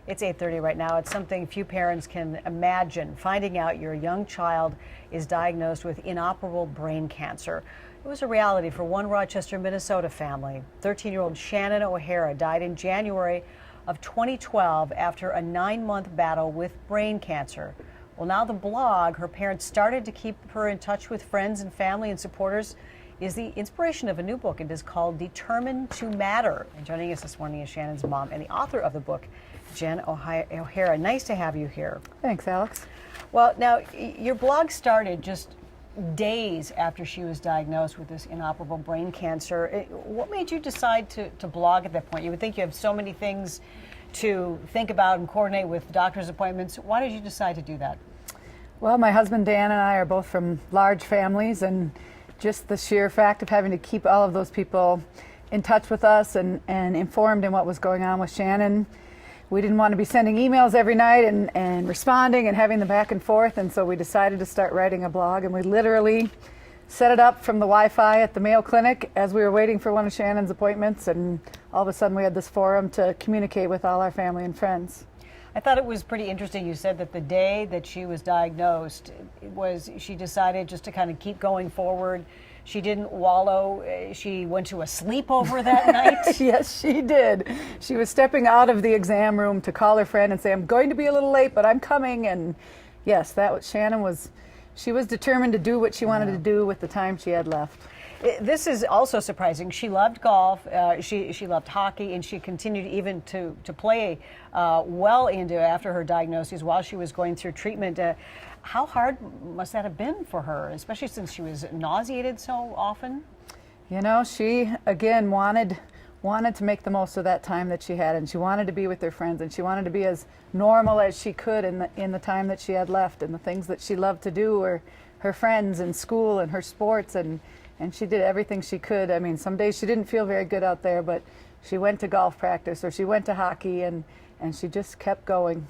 It's 8:30 right now. It's something few parents can imagine, finding out your young child is diagnosed with inoperable brain cancer. It was a reality for one Rochester, Minnesota family. 13-year-old Shannon O'Hara died in January of 2012 after a 9-month battle with brain cancer. Well, now the blog her parents started to keep her in touch with friends and family and supporters is the inspiration of a new book. It is called Determined to Matter. And joining us this morning is Shannon's mom and the author of the book, Jen O'Hara. Nice to have you here. Thanks, Alex. Well, now, your blog started just days after she was diagnosed with this inoperable brain cancer. What made you decide to blog at that point? You would think you have so many things to think about and coordinate with doctor's appointments. Why did you decide to do that? Well, my husband Dan and I are both from large families, and just the sheer fact of having to keep all of those people in touch with us and informed in what was going on with Shannon. We didn't want to be sending emails every night and responding and having them back and forth, and so we decided to start writing a blog, and we literally set it up from the Wi-Fi at the Mayo Clinic as we were waiting for one of Shannon's appointments, and all of a sudden we had this forum to communicate with all our family and friends. I thought it was pretty interesting. You said that the day that she was diagnosed, she decided just to kind of keep going forward. She didn't wallow. She went to a sleepover that night. Yes, she did. She was stepping out of the exam room to call her friend and say, "I'm going to be a little late, but I'm coming." And yes, Shannon was determined to do what she wanted to do with the time she had left. This is also surprising. She loved golf, she loved hockey, and she continued even to play well into after her diagnosis while she was going through treatment. How hard must that have been for her, especially since she was nauseated so often? You know, she, again, wanted to make the most of that time that she had, and she wanted to be with her friends, and she wanted to be as normal as she could in the time that she had left, and the things that she loved to do were her friends and school and her sports, and she did everything she could. I mean, some days she didn't feel very good out there, but she went to golf practice or she went to hockey, and she just kept going.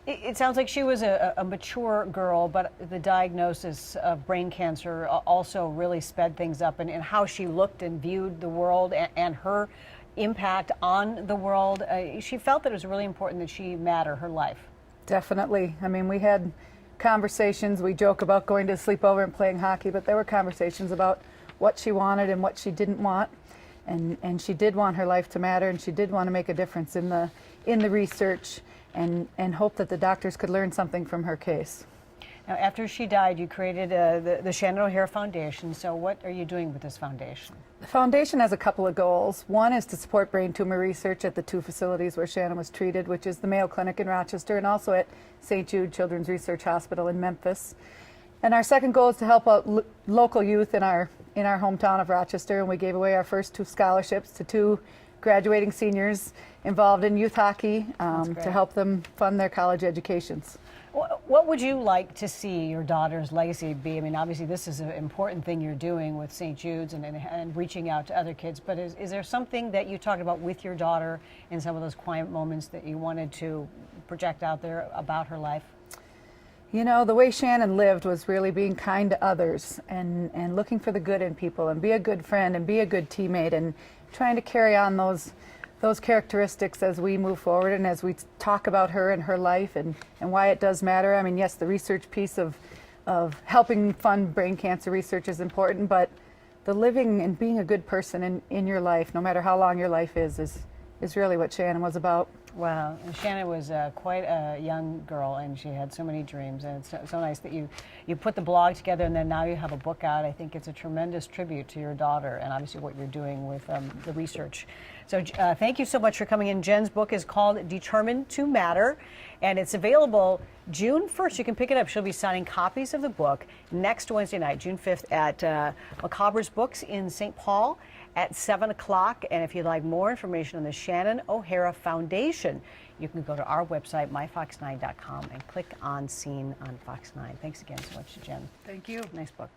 It sounds like she was a mature girl, but the diagnosis of brain cancer also really sped things up in how she looked and viewed the world and her impact on the world. She felt that it was really important that she matter, her life. Definitely. I mean, we had conversations. We joke about going to a sleepover and playing hockey, but there were conversations about what she wanted and what she didn't want. And she did want her life to matter, and she did want to make a difference in the research and hope that the doctors could learn something from her case. Now, after she died, you created the Shannon O'Hara Foundation. So what are you doing with this foundation? The foundation has a couple of goals. One is to support brain tumor research at the 2 facilities where Shannon was treated, which is the Mayo Clinic in Rochester and also at St. Jude Children's Research Hospital in Memphis. And our second goal is to help out local youth in our hometown of Rochester, and we gave away our first 2 scholarships to 2 graduating seniors involved in youth hockey to help them fund their college educations. What would you like to see your daughter's legacy be? I mean, obviously this is an important thing you're doing with St. Jude's and reaching out to other kids, but is there something that you talked about with your daughter in some of those quiet moments that you wanted to project out there about her life? You know, the way Shannon lived was really being kind to others and looking for the good in people and be a good friend and be a good teammate and trying to carry on those characteristics as we move forward and as we talk about her and her life and why it does matter. I mean, yes, the research piece of helping fund brain cancer research is important, but the living and being a good person in your life, no matter how long your life is really what Shannon was about. Wow, and Shannon was quite a young girl, and she had so many dreams, and it's so nice that you put the blog together, and then now you have a book out. I think it's a tremendous tribute to your daughter, and obviously what you're doing with the research. So thank you so much for coming in. Jen's book is called Determined to Matter, and it's available June 1st. You can pick it up. She'll be signing copies of the book next Wednesday night, June 5th, at Macabre's Books in St. Paul at 7 o'clock. And if you'd like more information on the Shannon O'Hara Foundation, you can go to our website, myfox9.com, and click on Scene on Fox 9. Thanks again so much, Jen. Thank you. Nice book.